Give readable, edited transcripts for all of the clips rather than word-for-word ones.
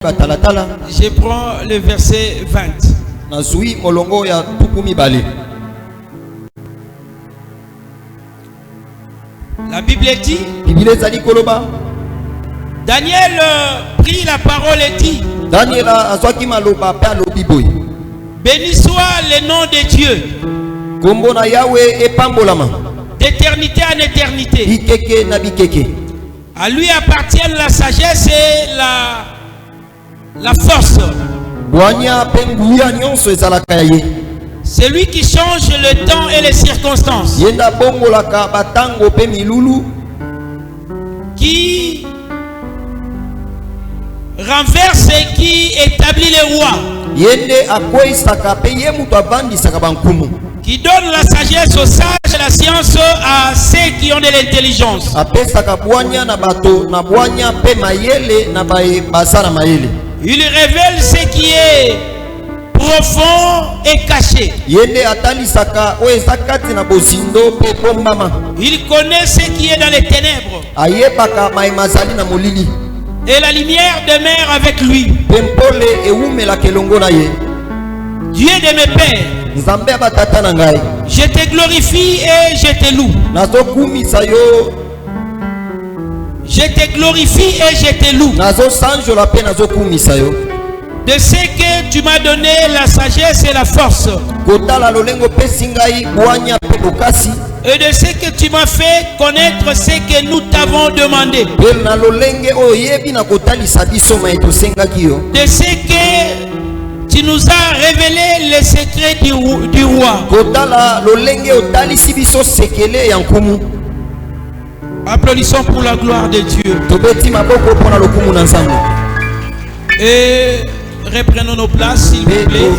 Je prends le verset 20. La Bible dit, Daniel prit la parole et dit, béni soit le nom de Dieu, d'éternité en éternité. À lui appartiennent la sagesse et la force. C'est lui qui change le temps et les circonstances, qui renverse et qui établit les rois, qui donne la sagesse aux sages et la science à ceux qui ont de l'intelligence. Il révèle ce qui est profond et caché. Il connaît ce qui est dans les ténèbres, et la lumière demeure avec lui. Dieu de mes pères, je te glorifie et je te loue. Je te glorifie et je te loue de ce que tu m'as donné la sagesse et la force, et de ce que tu m'as fait connaître ce que nous t'avons demandé, de ce que tu nous as révélé les secrets du roi. Applaudissons pour la gloire de Dieu. Et reprenons nos places, s'il vous plaît.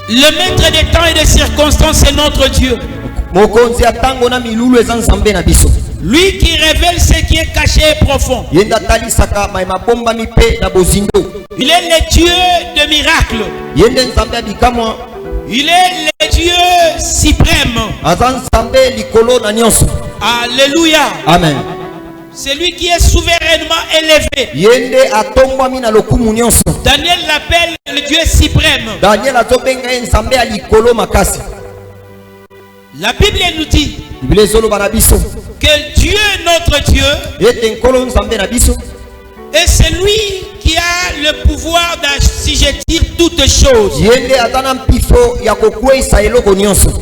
Le maître des temps et des circonstances, c'est notre Dieu. Lui qui révèle ce qui est caché et profond. Il est le Dieu de miracles. Il est le Dieu suprême. Alléluia. Amen. C'est lui qui est souverainement élevé. Daniel l'appelle le Dieu suprême. La Bible nous dit que Dieu, notre Dieu, est celui qui a le pouvoir d'assujettir toutes choses.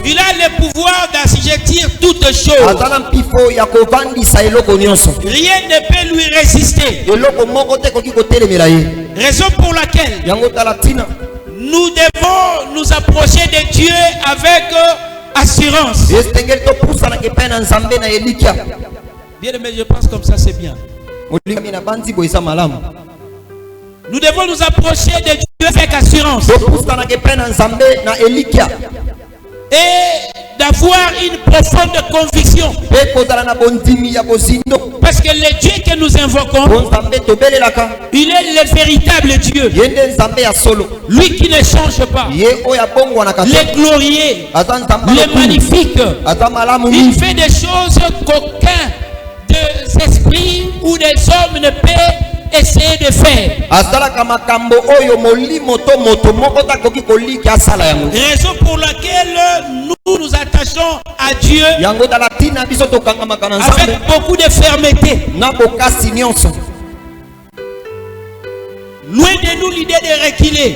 Il a le pouvoir d'assujettir toutes choses. Rien ne peut lui résister. Raison pour laquelle nous devons nous approcher de Dieu avec assurance. Bien aimé, je pense comme ça c'est bien. Nous devons nous approcher de Dieu avec assurance et d'avoir une profonde conviction, parce que le Dieu que nous invoquons, il est le véritable Dieu, lui qui ne change pas, le glorieux, le magnifique. Il fait des choses qu'aucun des esprits ou des hommes ne peut essayer de faire. Raison pour laquelle nous attachons à Dieu avec beaucoup de fermeté. Loin de nous l'idée de reculer.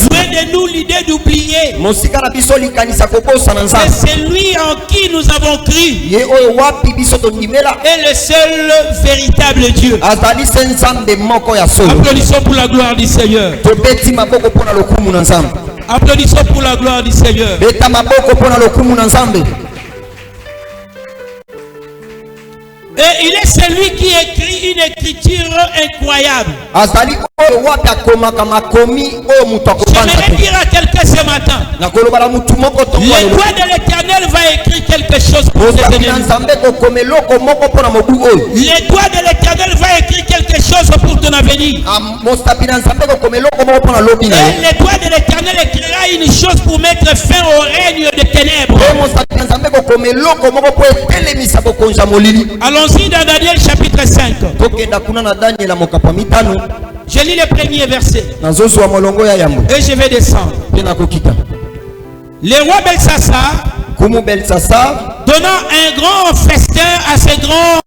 Loin de nous l'idée d'oublier. C'est lui en qui nous avons cru. Et le seul véritable Dieu. Applaudissons pour la gloire du Seigneur. Applaudissons pour la gloire du Seigneur. Et il est celui qui écrit une écriture incroyable. J'aimerais dire à quelqu'un ce matin, le doigt de l'Éternel va écrire quelque chose pour ses ennemis. Le doigt de l'Éternel va écrire quelque chose choses pour ton avenir. Et les doigts de l'Éternel écrira une chose pour mettre fin au règne des ténèbres. Allons-y dans Daniel chapitre 5. Je lis le premier verset. Et je vais descendre. Le roi Belsassar, donnant un grand festin à ses grands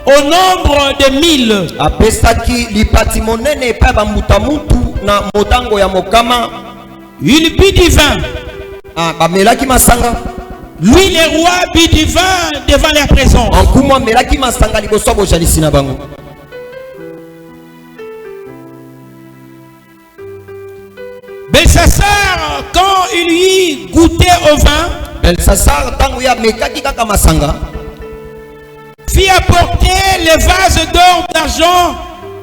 au nombre de 1000. Il but du vin. Lui, le roi, but du vin devant leur présence. Belsassar, quand il lui goûtait au vin, fit apporter les vases d'or d'argent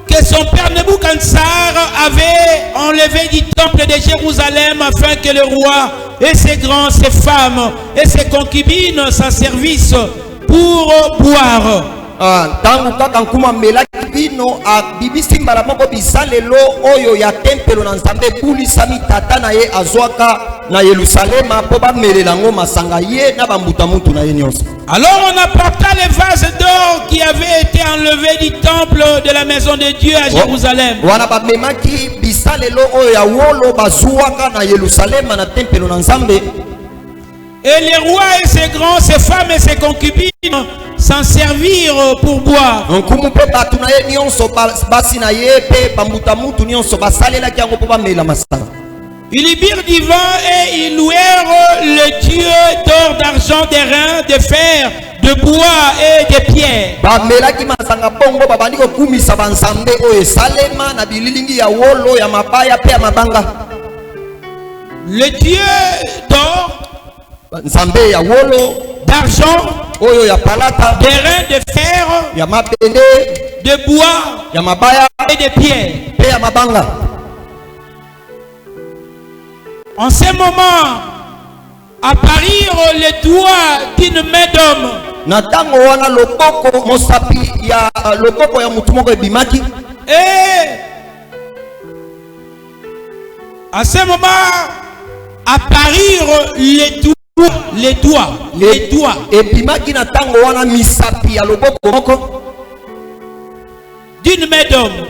que son père Nebuchadnezzar avait enlevé du temple de Jérusalem afin que le roi et ses grands, ses femmes et ses concubines s'en servissent pour boire. Alors on apporta les vases d'or qui avaient été enlevés du temple de la maison de Dieu à Jérusalem. Et les rois et ses grands, ses femmes et ses concubines s'en servirent pour boire. Ils y birent du vin et ils louèrent le Dieu d'or, d'argent, d'airain, de fer, de bois et de pierres. Le Dieu d'or, d'argent, d'airain, de fer, de bois et de pierres. En ce moment, apparirent les doigts d'une main d'homme. Et à ce moment, apparirent les doigts. D'une main d'homme.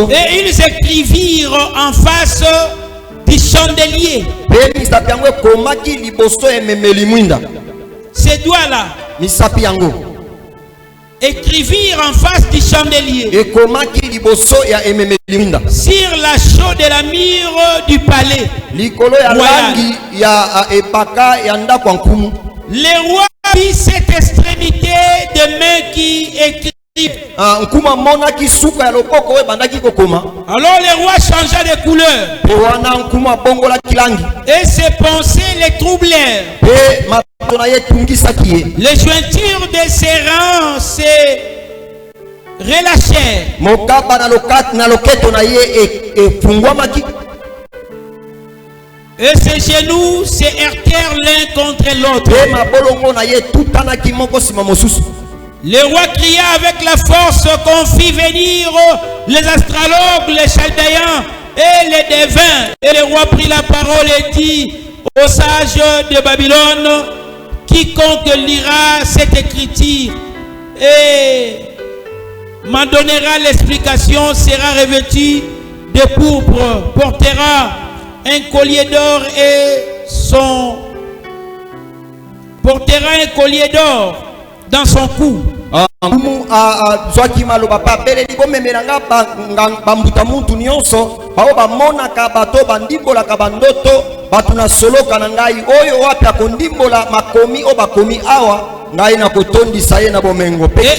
Et ils écrivirent en face du chandelier. Ces doigts-là écrivirent en face du chandelier sur la chaux de la mire du palais. Le roi vit cette extrémité de main qui écrit. Alors le roi changea de couleur et ses pensées les troublèrent. Les jointures de ses reins se relâchèrent. Et ses genoux se heurtèrent l'un contre l'autre. Le roi cria avec la force qu'on fit venir les astrologues, les chaldéens et les devins. Et le roi prit la parole et dit aux sages de Babylone: quiconque lira cette écriture et m'en donnera l'explication sera revêtu de pourpre, portera un collier d'or portera un collier d'or dans son cou. Et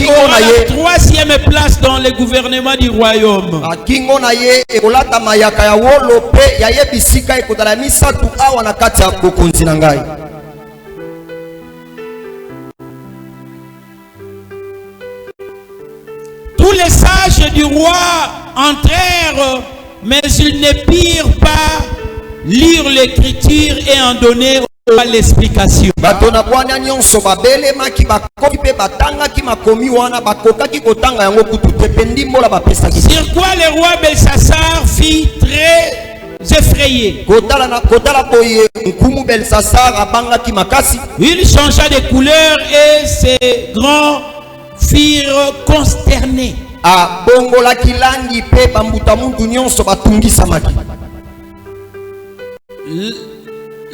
on a la troisième place dans le gouvernement du royaume. Tous les sages du roi entrèrent, mais ils ne purent pas lire l'écriture et en donner l'explication. Sur quoi le roi Belshazzar fit très effrayé. Il changea de couleur et ses grands firent consternés.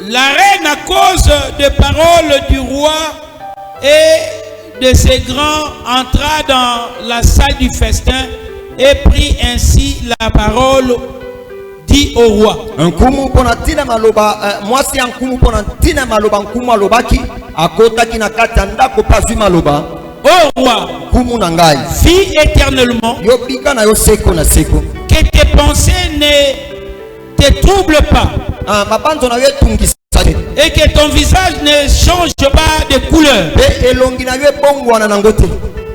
La reine, à cause des paroles du roi et de ses grands, entra dans la salle du festin et prit ainsi la parole, dit au roi. Ô roi, vis éternellement, que tes pensées ne te troublent pas, et que ton visage ne change pas de couleur.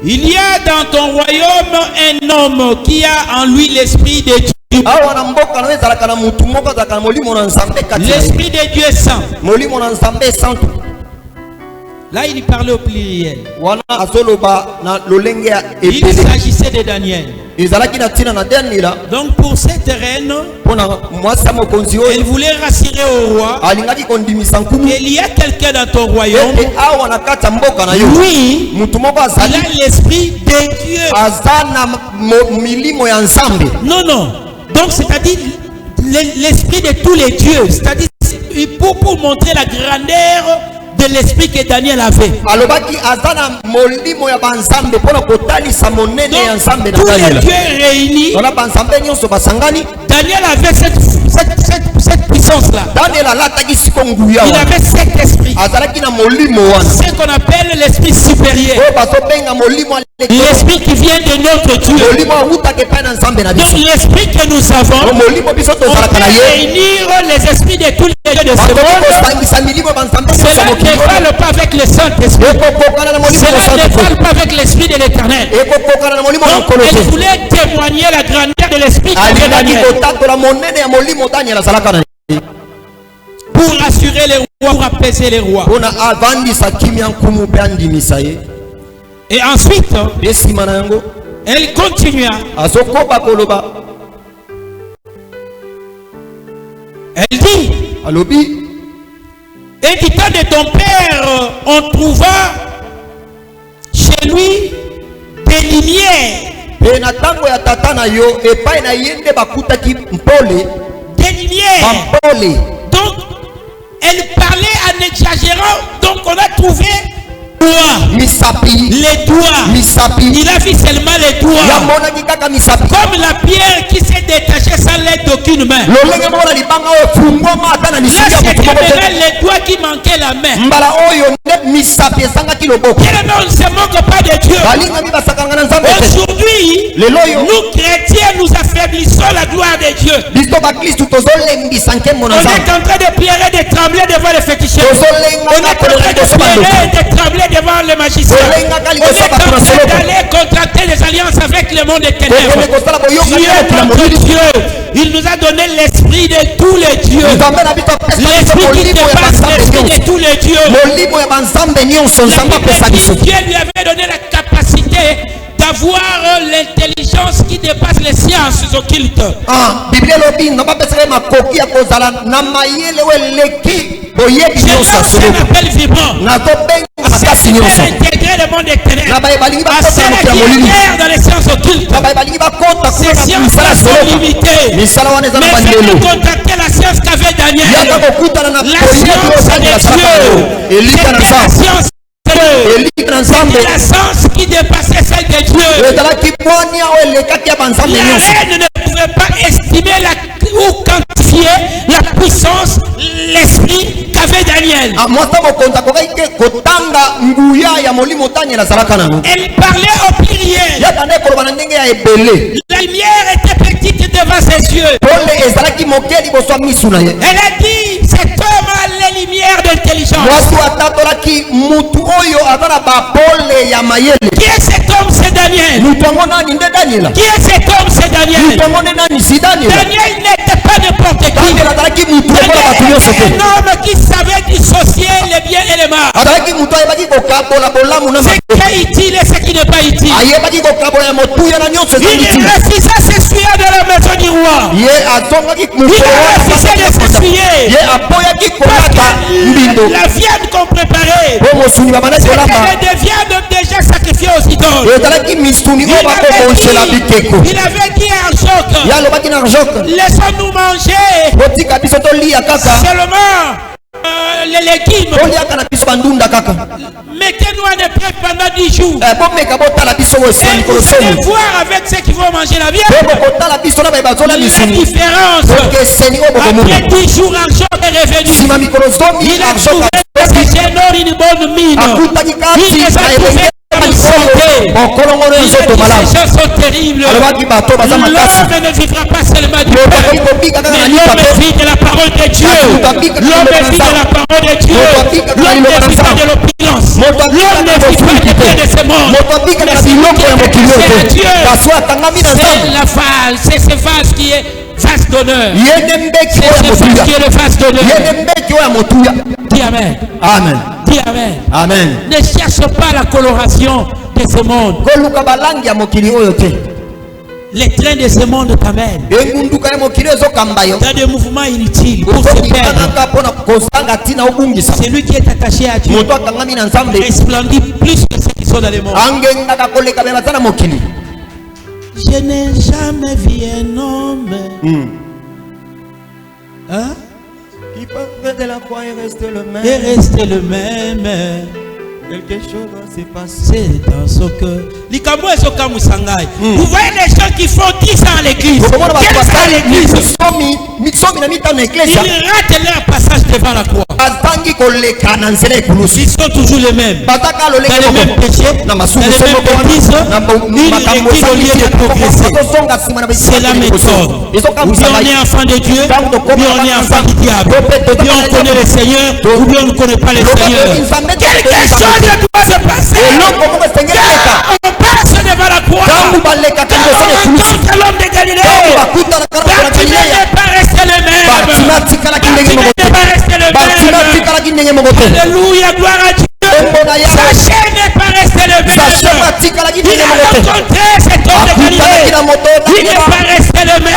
Il y a dans ton royaume un homme qui a en lui l'esprit de Dieu. L'esprit de Dieu est saint. Là, il parlait au pluriel. Il s'agissait de Daniel. Donc, pour cette reine, elle voulait rassurer au roi qu'il y a quelqu'un dans ton royaume. Oui, il a l'esprit de Dieu. Non, non. Donc, c'est-à-dire l'esprit de tous les dieux. C'est-à-dire pour montrer la grandeur de l'esprit que Daniel avait. Donc, tous les dieux réunis, Daniel avait cette puissance-là. Il avait cet esprit. C'est ce qu'on appelle l'esprit supérieur. L'esprit qui vient de notre Dieu. Donc l'esprit que nous avons, on peut réunir les esprits de tous les dieux de ce monde. Cela ne parle pas avec le Saint-Esprit. Cela ne parle pas avec l'esprit de l'Éternel. Donc elle voulait témoigner la grandeur de l'esprit de Daniel. Pour rassurer les rois, pour apaiser les rois. Et ensuite, elle continua. Elle dit, et du temps de ton père, on trouva chez lui des lumières. Des lumières. Donc, elle parlait en exagérant. Donc, on a trouvé les doigts. Il a vu seulement les doigts. Comme la pierre qui s'est détachée sans l'aide d'aucune main. Là, c'était les doigts qui manquaient la main. On ne se moque pas de Dieu. Aujourd'hui, nous chrétiens, nous affaiblissons la gloire de Dieu. On est en train de pleurer, de trembler devant les féticheurs. On est en train de pleurer, de trembler devant les magiciens. On est en train d'aller contracter des alliances avec le monde des ténèbres. Dieu, il nous a donné l'esprit de tous les dieux. L'esprit qui dépasse l'esprit de tous les dieux. Dieu lui avait donné la capacité d'avoir l'intelligence qui dépasse les sciences occultes. C'est un appel vibrant. C'est intégrer le monde des ténèbres. À celle qui est dans les sciences occultes. Ces sciences-là sont limitées. Mais faites contacter la science qu'avait Daniel. La science de Dieu. C'était la science. C'était la science qui dépassait celle de Dieu. La reine ne pouvait pas estimer ou quantifier la puissance, l'esprit qu'avait Daniel. Elle parlait au pluriel. La lumière était petite devant ses yeux. Elle a dit, cet homme a les lumières d'intelligence. Qui est cet homme? C'est Daniel. Qui est cet homme? C'est Daniel. Daniel n'était pas n'importe qui. un homme qui savait dissocier les biens et les mal. Ce qui est utile et ce qui n'est pas utile. Il refusait de s'essuyer de la maison du roi. Il refusait de s'essuyer. Parce que la viande qu'on préparait, c'était des viandes déjà sacrifiées aux idoles. Il avait dit à Arjoc, laissons-nous manger seulement les légumes. Mettez-nous en épreuve pendant 10 jours. Et vous allez voir avec ceux qui vont manger la viande la différence. Après 10 jours, Arjoc est revenu. Il a trouvé que j'ai une bonne mine. Il les a trouvés. Ces gens sont terribles. L'homme ne vivra pas seulement du pain, mais l'homme vit de la parole de Dieu. L'homme vit de la parole de Dieu. L'homme ne vit pas de l'opulence. L'homme ne vit pas du bien de ce monde. Mais c'est Dieu. C'est la vase, c'est ce vase qui est vase d'honneur. C'est ce vase qui est le vase d'honneur. Dis Amen. Amen. Dis Amen. Amen. Ne cherche pas la coloration de ce monde. Les trains de ce monde t'amènent dans des mouvements inutiles pour se perdre. Celui qui est attaché à Dieu resplendit plus que ceux qui sont dans le monde. Je n'ai jamais vu un homme qui peut de la croix et rester le même. Quelque chose s'est passé dans son cœur. Vous voyez les gens qui font 10 ans à l'église. Quelle est l'église? Ils ratent leur passage devant la croix. Ils sont toujours les mêmes. Dans les mêmes péchés, dans les mêmes bêtises. L'église au lieu de progresser. C'est la méthode. Ou bien on est enfant de Dieu, ou bien on est enfant du diable. Ou bien on connaît le Seigneur, ou bien on ne connaît pas le Seigneur. Quelque chose doit se passer. On passe devant la croix. On rencontre l'homme de Galilée. Bartimée n'est pas resté le même. Bartimée n'est pas resté le même. Alléluia, gloire à Dieu. Sa chair n'est pas restée le même. Il a rencontré cet homme de Galilée. Il n'est pas resté le même.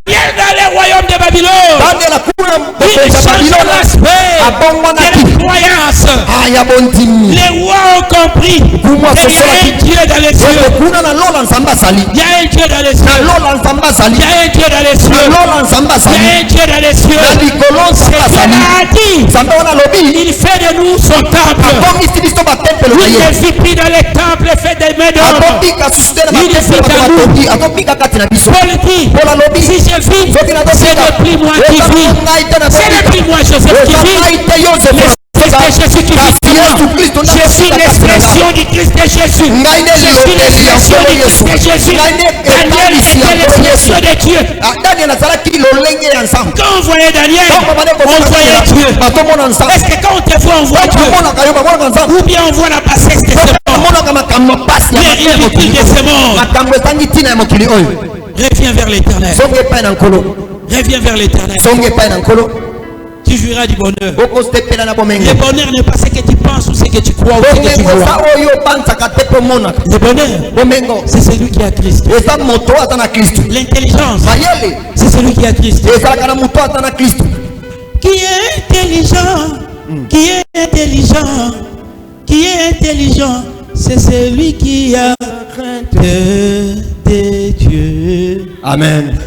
Daniel dans le royaume de Babylone. Il change l'aspect de la croyance. Les rois ont compris qu'il y a un Dieu dans les cieux. Il y a un Dieu dans les cieux. Il y a un Dieu dans les cieux. Il y a un Dieu dans les cieux. C'est Dieu a dit. Il fait de nous son temple. Il ne vit plus dans les temples faits des mains d'homme. Il vit dans nous. Paul dit, si je vis, c'est le plus moi qui vis. C'est le plus moi Joseph qui vit. C'est Jésus qui vit. Je suis l'expression du Christ de Jésus. Je suis l'expression du Christ de Jésus. Daniel était l'expression de Dieu. Quand on voyait Daniel, on voyait Dieu. Est-ce que quand on te voit, on voit Dieu? Ou bien on voit la bassesse de ce monde? Les ridicules de ce monde. Reviens vers l'éternel. Reviens vers l'éternel. Tu jouiras du bonheur. Le bonheur n'est pas ce que tu penses ou ce que tu crois ou ce que tu vois. Le bonheur, c'est celui qui a Christ. L'intelligence, c'est celui qui a Christ. Qui est intelligent, qui est intelligent, qui est intelligent, c'est celui qui a crainte de Dieu. Amen.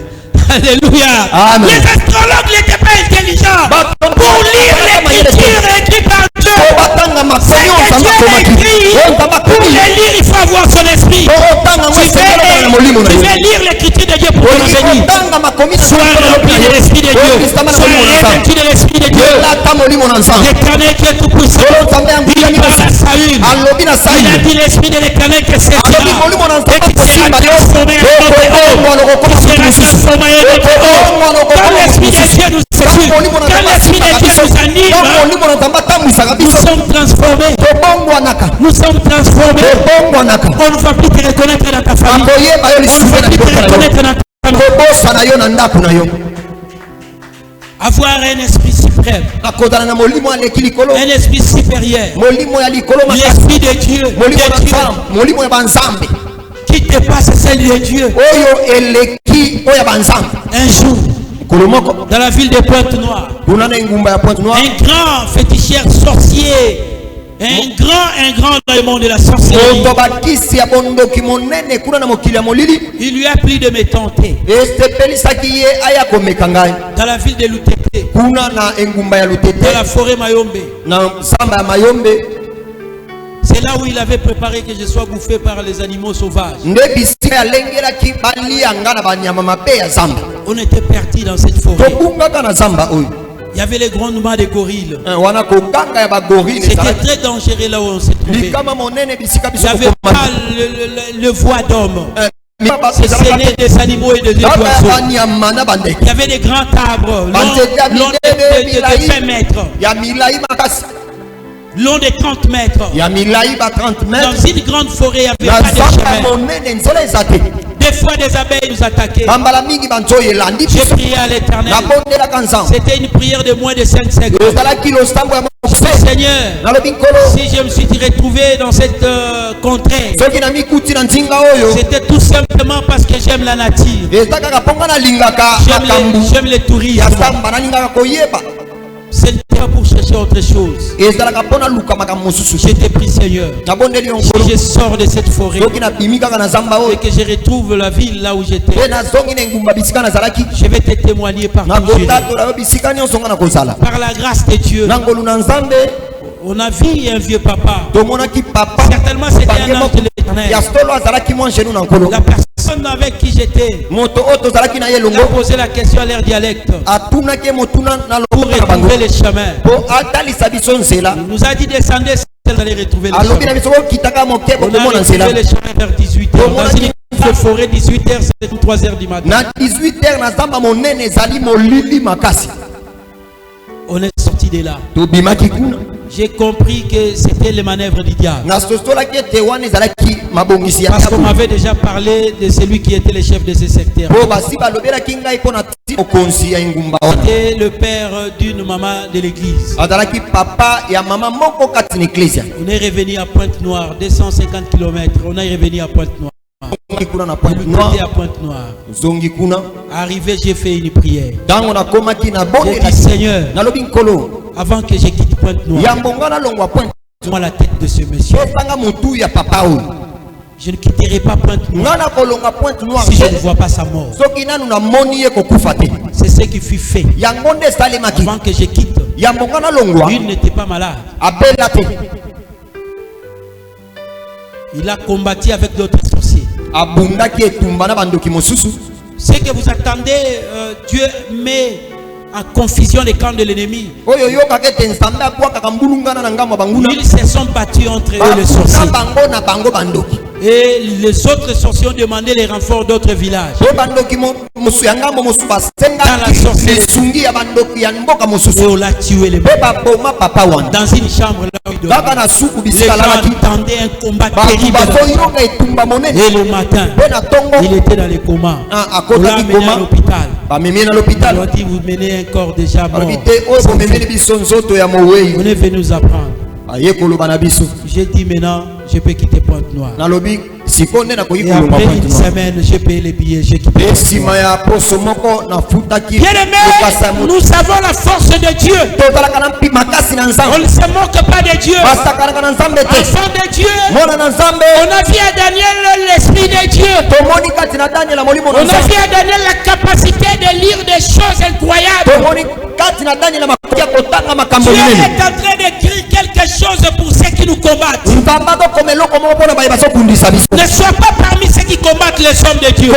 Alléluia. Amen. Les astrologues n'étaient pas intelligents pour lire l'écriture écrite par Dieu. C'est que Dieu écrit. Pour les lire, il faut avoir son esprit. Tu vais lire l'écriture de Dieu pour te bénir. Sois rempli de l'esprit de Dieu. Sois revêtu de l'esprit de Dieu. L'éternel qui est tout puissant. Il parle à Saül. Il a dit l'esprit de l'éternel que c'est ça. Et qui sera transformé en homme. Qui sera transformé en homme. Quand l'esprit de Dieu nous séduit, quand l'esprit de Dieu nous anime, nous sommes transformés. Nous sommes transformés. On ne va plus te reconnaître dans ta famille. On ne va plus te reconnaître dans ta famille. avoir un esprit suprême, un esprit supérieur, l'esprit de Dieu, qui dépasse celle de Dieu. Un jour, dans la ville de Pointe-Noire, un grand féticheur sorcier, un grand dans le monde de la sorcellerie, il lui a pris de me tenter dans la ville de Lutete, dans la forêt Mayombe. C'est là où il avait préparé que je sois bouffé par les animaux sauvages. On était partis dans cette forêt. Il y avait les grondements des gorilles. C'était très dangereux là où on s'est trouvé. Il n'y avait pas le voix d'homme. C'était des animaux et des oiseaux. Il y avait des grands arbres longs de 20 mètres. Long de 30 mètres. Dans une grande forêt, il n'y avait pas de chemin. Des fois, des abeilles nous attaquaient. J'ai prié à l'Éternel. C'était une prière de moins de 5 secondes. Seigneur, si je me suis retrouvé dans cette contrée, c'était tout simplement parce que j'aime la nature. J'aime le tourisme. C'était pour chercher autre chose. Je t'ai pris, Seigneur. Si je sors de cette forêt et que je retrouve la ville là où j'étais, je vais te témoigner par par la grâce de Dieu. On a vu un vieux papa. Certainement c'était un ange de l'Éternel. La personne avec qui j'étais a posé la question à leur dialecte pour retrouver les chemins. Il nous a dit descendez, vous allez retrouver les chemins. On a retrouvé les chemins vers 18h. Dans une forêt, 18h, c'est 3h du matin. On est sorti de là. J'ai compris que c'était les manœuvres du diable. Parce qu'on m'avait déjà parlé de celui qui était le chef de ce secteur. C'était le père d'une maman de l'église. On est revenu à Pointe-Noire, 250 km. On est revenu à Pointe-Noire. À Pointe-Noire. Arrivé, j'ai fait une prière. J'ai dit Seigneur, avant que je quitte Pointe-Noire, moi la tête de ce monsieur. Je ne quitterai pas Pointe-Noire si je ne vois pas sa mort. C'est ce qui fut fait. Avant que je quitte, il n'était pas malade. Il a combattu avec d'autres sorciers. Ce que vous attendez, Dieu met en confusion les camps de l'ennemi. Ils se sont battus entre eux, les sorciers. Et les autres sorciers ont demandé les renforts d'autres villages. Dans la sorcellerie. Et on l'a tué les mecs. Dans une chambre là où il dormait. Les gens attendaient un combat terrible. Et le matin, il était dans les comas. On l'a amené à l'hôpital. On a dit vous menez un corps déjà mort. On est venu nous apprendre. J'ai dit maintenant je peux quitter Pointe-Noire. Et après une semaine, j'ai payé les billets, j'ai quitté. Bien-aimés, nous savons la force de Dieu. On ne se moque pas de Dieu. Enfant de Dieu. On a vu à Daniel l'esprit de Dieu. On a vu à Daniel la capacité de lire des choses incroyables. Dieu est en train d'écrire quelque chose pour ceux qui nous combattent. Ne sois pas parmi ceux qui combattent les hommes de Dieu.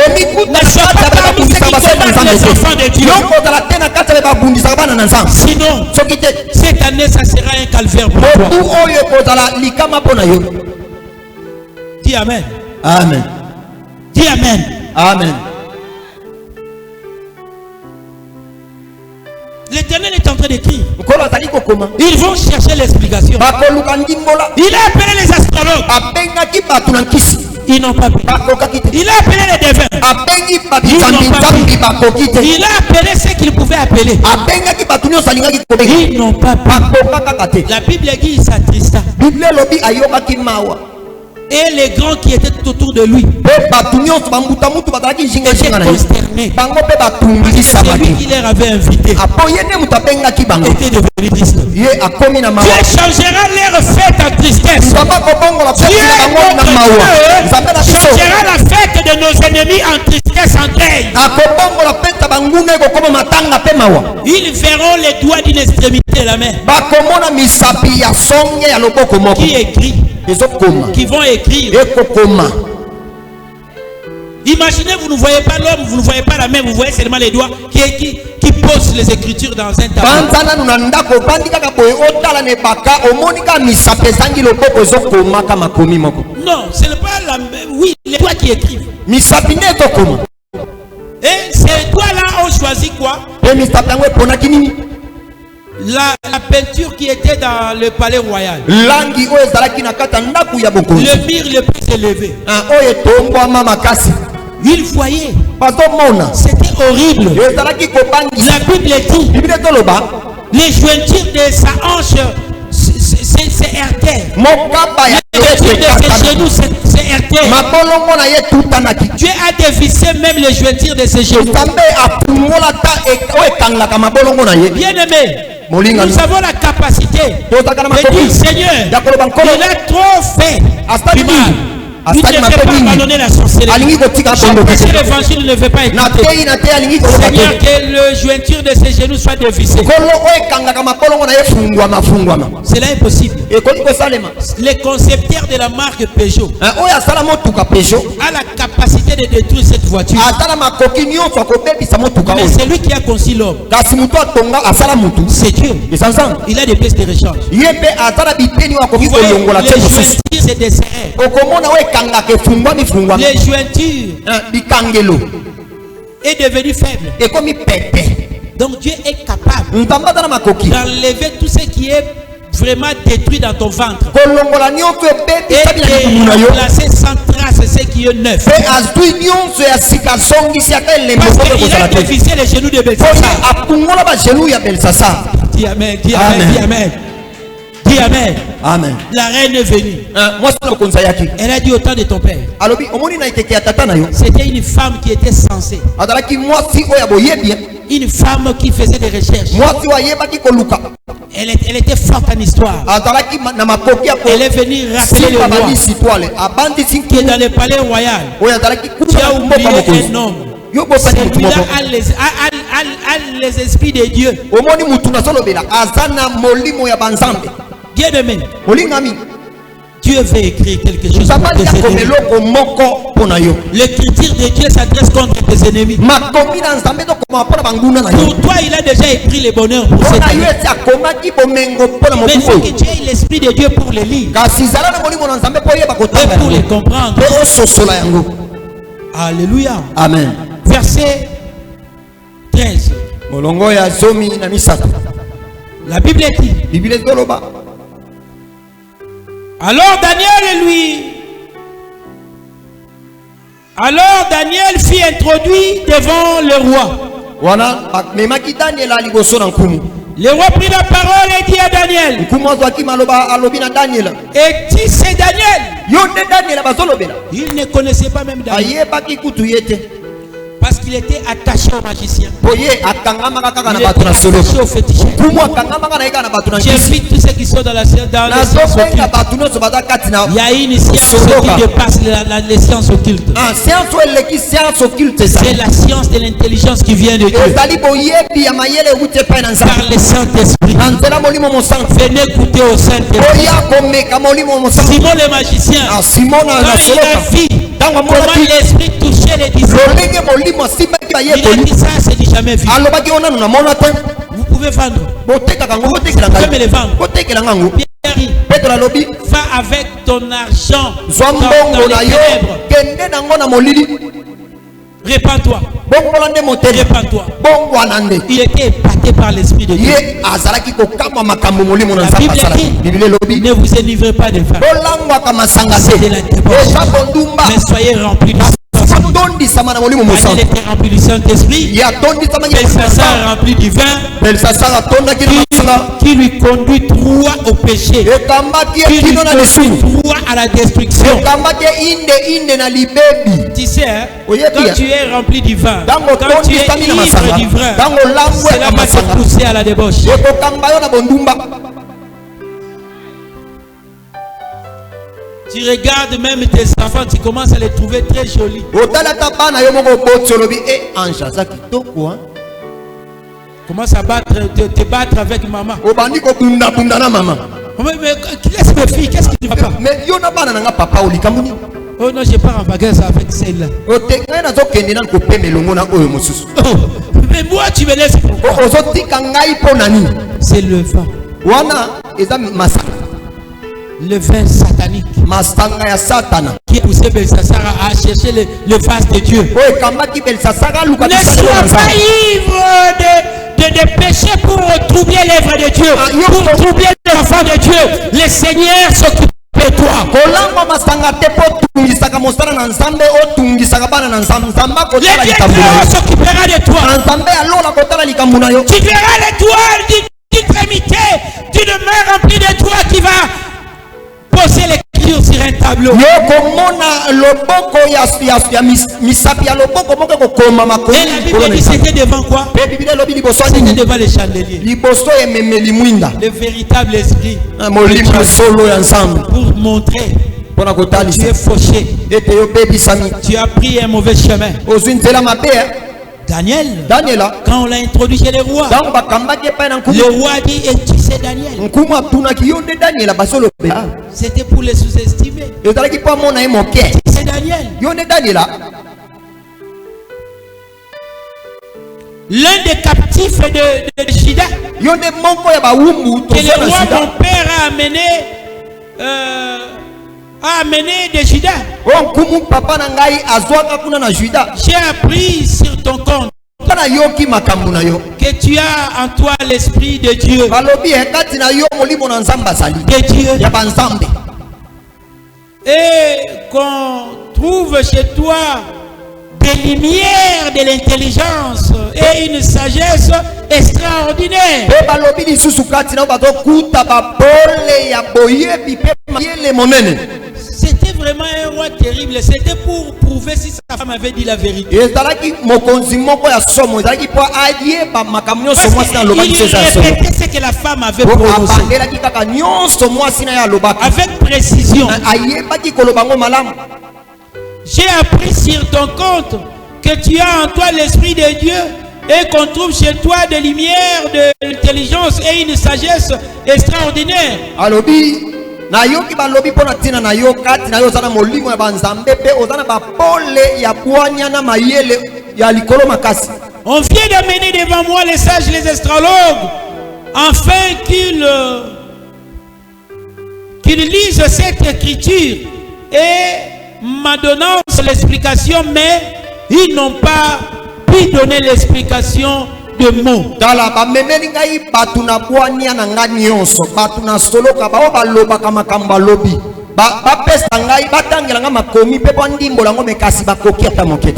Ne sois pas parmi ceux qui combattent les enfants de Dieu. Sinon, cette année, ça sera un calvaire pour toi. Dis Amen. Amen. Dis Amen. Amen. L'Éternel est en train d'écrire. Ils vont chercher l'explication. Il a appelé les astrologues. Ils n'ont pas pu. Il a appelé les devins. Ils n'ont pas pu. Il a appelé ceux qu'il pouvait appeler. Ils n'ont pas pu. La Bible dit qu'il s'attrista. Et les grands qui étaient tout autour de lui étaient consternés. C'est lui qui leur avait invité. Était devenu triste. Dieu changera leur fête en tristesse. Dieu changera la fête de nos ennemis en tristesse, en deuil. Ils verront les doigts d'une extrémité de la main. Qui écrit? Qui vont écrire. Imaginez, vous ne voyez pas l'homme, vous ne voyez pas la main, vous voyez seulement les doigts qui posent les écritures dans un tableau. Non, ce n'est pas la main, oui, les doigts qui écrivent. Et ces doigts-là ont choisi quoi? La peinture qui était dans le palais royal. Le mur le plus élevé. Il voyait. C'était horrible. La Bible dit les jointures de sa hanche c'est RT. Les jointures de ses genoux c'est RT. Dieu a dévissé même les jointures de ses genoux. Bien aimé, nous avons la capacité de dire Seigneur, il a trop fait du mal. Il ne veut pas abandonner la sorcellerie. L'évangile ne veut pas écouter. Seigneur, que le jointure de ses genoux soit dévissé. Cela est possible. Les concepteurs de la marque Peugeot a la capacité de détruire cette voiture. Mais c'est lui qui a conçu l'homme. C'est Dieu. Il a des pièces de rechange. Les jointures, c'est des serres. Les jointures est devenu faible. Donc Dieu est capable d'enlever tout ce qui est vraiment détruit dans ton ventre et de placer sans trace ce qui est neuf. Parce qu'il a dévissé les genoux de Belshazzar. Dis amen, dis amen, dis amen. Dis amen. Amen. La reine est venue. Elle a dit au temps de ton père. C'était une femme qui était censée. Une femme qui faisait des recherches. Elle était forte en histoire. Elle est venue rappeler le roi qui est dans le palais royal. Tu as oublié un homme. Celui-là a les esprits de Dieu. Bien aimé, Dieu veut écrire quelque chose pour tes ennemis. L'écriture de Dieu s'adresse contre tes ennemis. Pour toi, il a déjà écrit le bonheur pour cette année. Mais il faut que tu aies l'esprit de Dieu pour les lire et pour les comprendre. Alléluia. Amen. Verset 13. La Bible dit. Alors Daniel fut introduit devant le roi. Le roi prit la parole et dit à Daniel. Et dit c'est Daniel. Il ne connaissait pas même Daniel. Parce qu'il était attaché au magicien. Il était attaché au féticheur. J'ai vu tous ceux qui sont dans les sciences occultes. Il y a une science qui dépasse les sciences occultes. C'est la science de l'intelligence qui vient de Dieu. Par le Saint-Esprit. Venez écouter au Saint-Esprit. Simon le magicien. Quand il a vu comment l'esprit touchait les disciples, il a dit ça, c'est du jamais vu. Vous pouvez vendre. Vous pouvez me les vendre. Pierre, va avec ton argent dans les ténèbres. Répands-toi. Répands-toi. Il était épaté par l'Esprit de Dieu. La Bible dit, ne vous énivrez pas de vin. C'est de la débauche. Mais soyez remplis du Saint-Esprit. Daniel était rempli du Saint-Esprit. Belshazzar rempli du vin. Qui lui conduit droit au péché. Qui lui conduit droit à la destruction. Tu sais, hein, quand tu es rempli du vin, quand tu es ivre du vin, cela va te pousser à la débauche. Tu regardes même tes enfants, tu commences à les trouver très jolis. Commence à te battre avec maman. Mais laisse mes filles, qu'est-ce qui ne va pas? Oh non, je pars en vacances avec celle-là. Oh, mais moi, tu me laisses pourquoi? C'est le vin. Le vin satanique qui a poussé Belshazzar à chercher le face de Dieu. Ne sois pas ivre de péché pour troubler l'œuvre de Dieu, pour troubler l'enfant de Dieu. Le Seigneur s'occupe de toi. Le Dieu s'occupera de toi. Tu verras l'étoile d'extrémité d'une main remplie de toi qui va poser l'écriture sur un tableau. Et la Bible dit c'était devant quoi? C'était devant les chandeliers. Le véritable esprit pour montrer que tu es fauché. Tu as pris un mauvais chemin. Daniel, quand on l'a introduit chez les rois, le roi dit, et tu sais Daniel, c'était pour les sous-estimer. C'est Daniel. L'un des captifs de Juda, que le roi mon père a amené de Juda. J'ai appris sur ton compte que tu as en toi l'Esprit de Dieu. Et qu'on trouve chez toi des lumières de l'intelligence et une sagesse extraordinaire. C'était vraiment un roi terrible. C'était pour prouver si sa femme avait dit la vérité. Il répétait ce que la femme avait prononcé avec précision. J'ai appris sur ton compte que tu as en toi l'Esprit de Dieu et qu'on trouve chez toi des lumières de l'intelligence et une sagesse extraordinaire. On vient d'amener devant moi les sages, les astrologues, afin qu'ils lisent cette écriture et m'adonnant l'explication, mais ils n'ont pas pu donner l'explication de mots.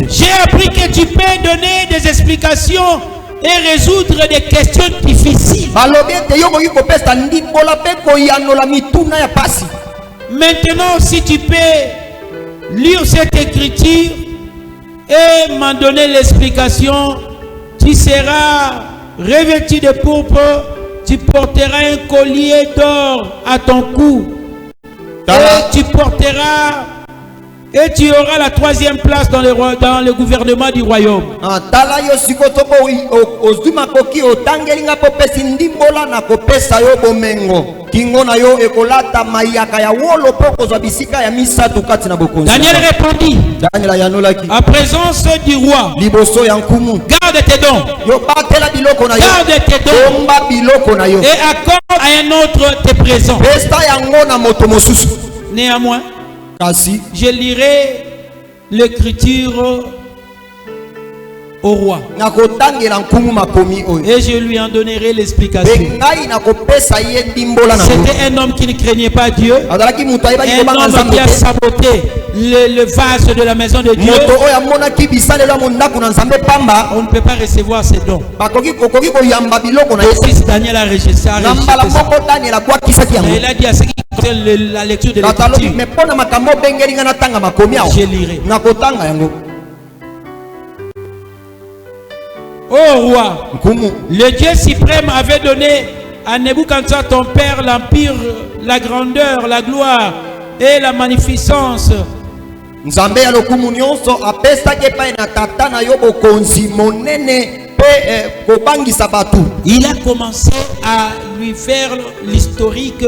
J'ai appris que tu peux donner des explications et résoudre des questions difficiles. Maintenant, si tu peux lire cette écriture et m'en donner l'explication, tu seras revêtu de pourpre, tu porteras un collier d'or à ton cou, et tu porteras et tu auras la 3e place dans le gouvernement du royaume. Daniel répondit, à présence du roi, garde tes dons, garde tes dons et accorde à un autre tes présents. Néanmoins, je lirai l'écriture au roi. Et je lui en donnerai l'explication. C'était un homme qui ne craignait pas Dieu. Un homme qui a saboté le vase de la maison de Dieu. On ne peut pas recevoir ces dons. Et si Daniel a rejeté ça, il a dit à ceux qui concernent la lecture de l'écriture, je lirai. Ô roi, le Dieu suprême avait donné à Nebuchadnezzar ton père l'empire, la grandeur, la gloire et la magnificence. Il a commencé à lui faire l'historique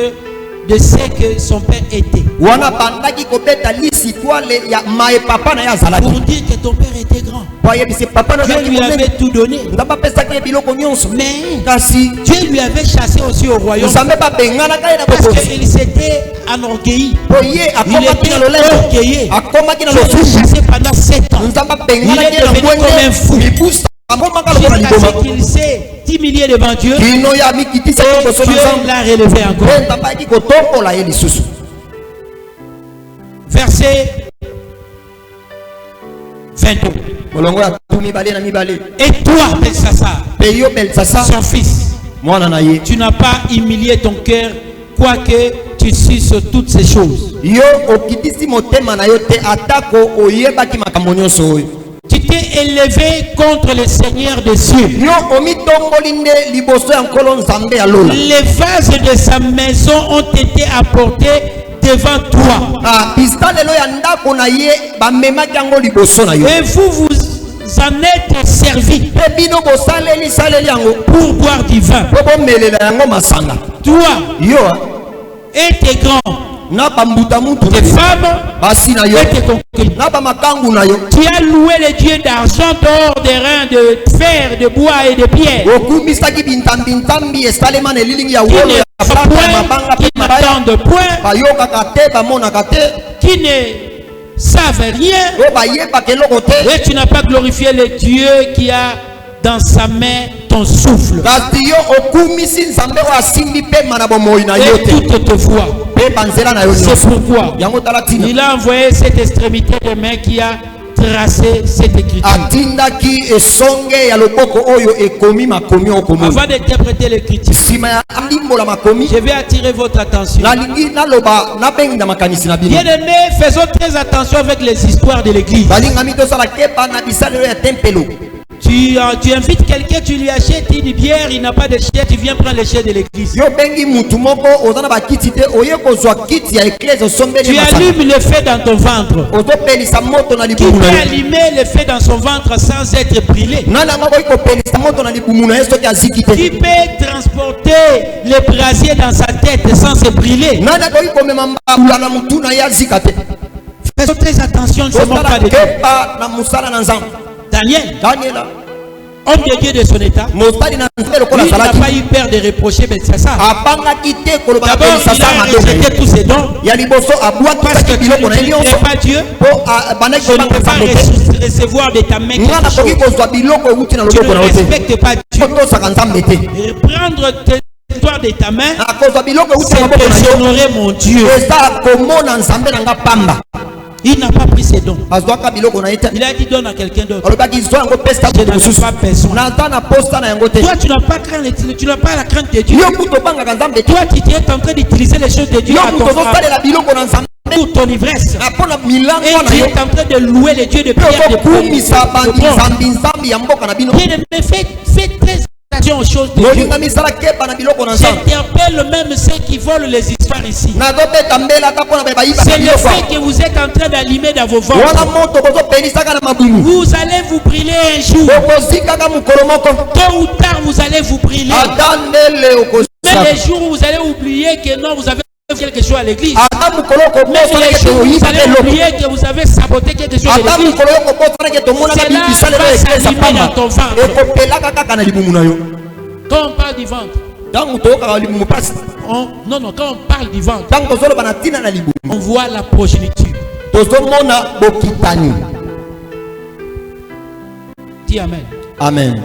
de ce que son père était. Pour dire que ton père était grand. Dieu lui avait tout donné. Mais Dieu lui avait chassé aussi au royaume. Parce qu'il s'était enorgueilli. Il était orgueilleux. Dieu l'a chassé pendant 7 ans. Il est devenu comme un fou. Jusqu'à ce qu'il s'est humilié devant Dieu. Et Dieu l'a relevé encore. Verset 22. Et toi, Belsassar, son fils, tu n'as pas humilié ton cœur, quoique tu suces toutes ces choses. Tu t'es élevé contre le Seigneur des cieux. Les vases de sa maison ont été apportés devant toi. Et vous en êtes servis pour boire du vin. Toi et tes grands, tes femmes et tes concubines. Tu as loué les dieux d'argent, d'or, de reins, de fer, de bois et de pierre. Qui n'attendent point, qui ne savent rien. Et tu n'as pas glorifié le Dieu qui a dans sa main ton souffle. Et toutes te voient. C'est pourquoi il a envoyé cette extrémité de main qui a tracé cette écriture. Avant d'interpréter l'écriture, je vais attirer votre attention. Bien aimé, faisons très attention avec les histoires de l'église. Tu invites quelqu'un, tu lui achètes une bière, il n'a pas de chien, tu viens prendre les chaises de l'église. Tu allumes le feu dans ton ventre. Qui peut allumer le feu dans son ventre sans être brûlé? Qui peut transporter le brasier dans sa tête sans se brûler? Faisons très attention, ne sommes pas de Dieu. Daniel, homme de Dieu de son état, lui n'a pas eu peur de reprocher Belsassar. D'abord, il a rejeté tous ses dons parce que tu ne connais pas Dieu. Je ne peux pas recevoir de ta main quelque chose. Tu ne respectes pas Dieu. Prendre tes histoires de ta main, c'est déshonorer mon Dieu. Il n'a pas pris ses dons. Il a dit donne à quelqu'un d'autre. Je n'avais pas personne. Toi, tu n'as pas craint, tu n'as pas la crainte de Dieu. Toi, tu es en train d'utiliser les choses de Dieu à ton pour ton ivresse. Et tu es en train de louer les dieux de pierre de fais très attention aux choses de Dieu. J'interpelle même ceux qui volent les histoires ici. C'est le fait que vous êtes en train d'allumer dans vos ventres. Vous allez vous brûler un jour. Tôt ou tard, vous allez vous brûler. Mais les jours où vous allez oublier que non, vous avez quelque chose à l'église. Mais les jours où vous allez oublier que vous avez saboté quelque chose à l'église, cela va s'allumer dans ton ventre. Quand on parle du ventre, non, quand on parle du ventre, on voit la progéniture. Tu dis amen. Amen.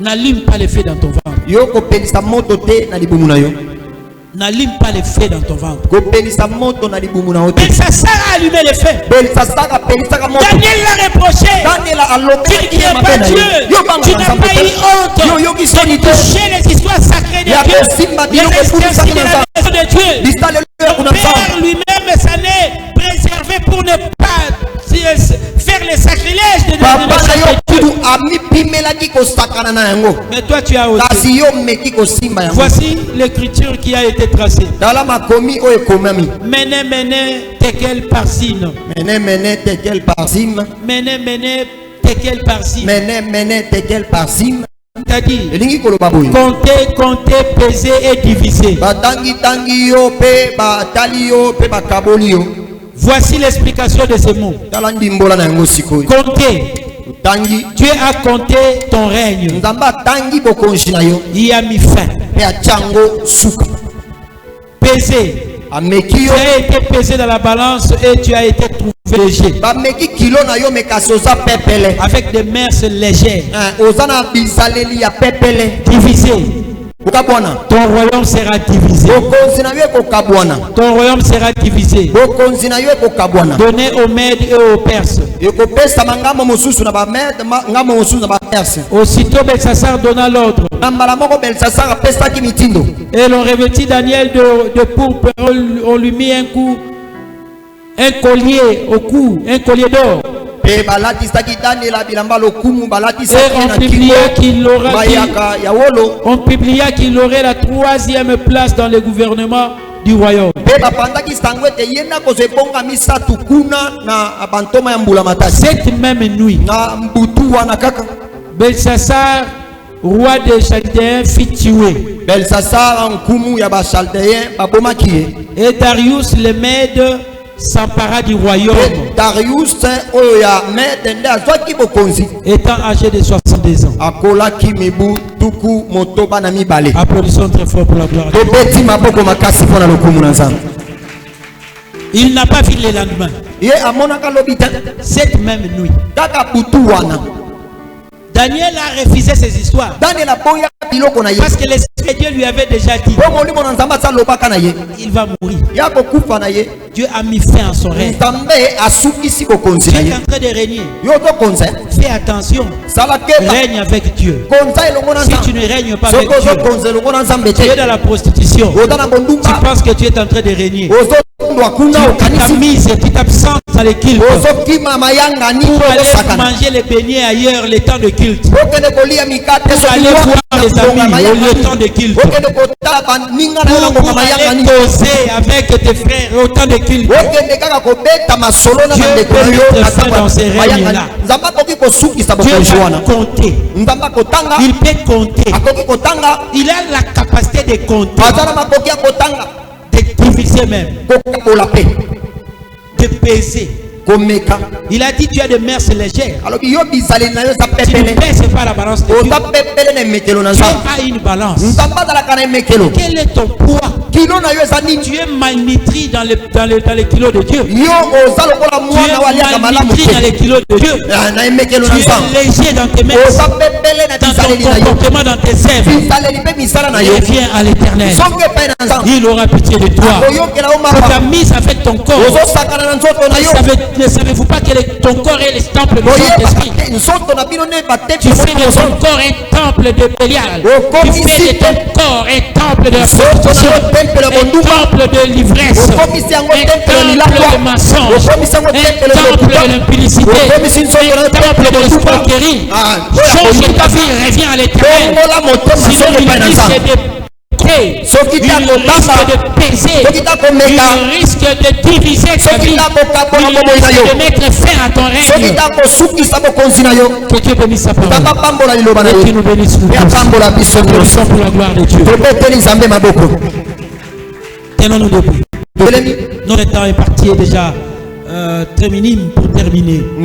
N'allume pas les feux dans ton ventre. N'allume pas les feux dans ton ventre. Belshazzar a allumé les feux. Daniel l'a reproché. Tu n'es pas Dieu. Tu n'as pas eu honte de toucher les histoires sacrées de Dieu. Les exercices de la maison de Dieu. Ton père lui-même s'en est préservé pour ne pas faire les sacrilèges de Dieu. Mais toi tu as osé. Voici l'écriture qui a été tracée. Mene mene tekel parsin. Mene mene tekel parsim. Mene mene tekel parsim. Mene mene tekel parsim. C'est-à-dire compter, compter, peser et diviser. Voici l'explication de ces mots. Compter. Dieu a compté ton règne. Il a mis fin. Peser. Tu as été pesé dans la balance et tu as été trouvé léger. Avec des mers légères. Divisé. Ton royaume sera divisé. Ton royaume sera divisé. Donné aux Mèdes et aux Perses. Aussitôt Belshazzar donna l'ordre. Et l'on revêtit Daniel de pourpre. On lui mit un collier au cou, un collier d'or. Et on publia qu'il aurait la 3e place dans le gouvernement du royaume. Cette même nuit, Belshazzar, roi des Chaldéens, fit tuer. Et Darius le Mède s'empara du royaume. Étant âgé de 62 ans. Applaudissons très fort pour la gloire de Dieu. Il n'a pas vu le lendemain. Cette même nuit, Daniel a refusé ces histoires. Parce que l'Esprit de Dieu lui avait déjà dit il va mourir. Dieu a mis fin à son règne. Tu es en train de régner. Fais attention. Règne avec Dieu. Si tu ne règnes pas avec Dieu, tu es dans la prostitution. Tu penses que tu es en train de régner. Tu t'amuses, tu t'absentes dans les cultes pour aller manger les beignets ailleurs le temps de culte, pour aller voir les amis le temps de culte, pour aller causer avec tes frères au temps de culte. Dieu peut mettre fin dans ces règnes-là. Dieu va compter. Il peut compter. Il a la capacité de compter, de diviser même, de peser. Il a dit tu as des mers légères. Tu ne pèses pas la balance de Dieu. Tu as une balance. Quel est ton poids? Tu es malnutri dans les kilos de Dieu. Tu es malnutri dans les kilos de Dieu. Tu es léger dans tes mains, dans ton comportement, dans tes œuvres. Reviens à l'Éternel. Il aura pitié de toi. Pour ta mise avec ton corps. Ne savez-vous pas que ton corps est le temple du Saint-Esprit? Tu fais de ton corps un temple de Bélial. Tu fais de ton corps un temple de la prostitution, un temple de l'ivresse, un temple de mensonge, un temple de l'impudicité, un temple de l'escroquerie. Change ta vie, reviens à l'Éternel. Sinon il risque de il risque de peser, il risque de diviser ta vie, il risque de mettre fin à ton règne. Que Dieu bénisse sa parole et qu'il nous bénisse pour la gloire de Dieu. Tenons-nous debout. Notre temps est parti, déjà très minime pour terminer.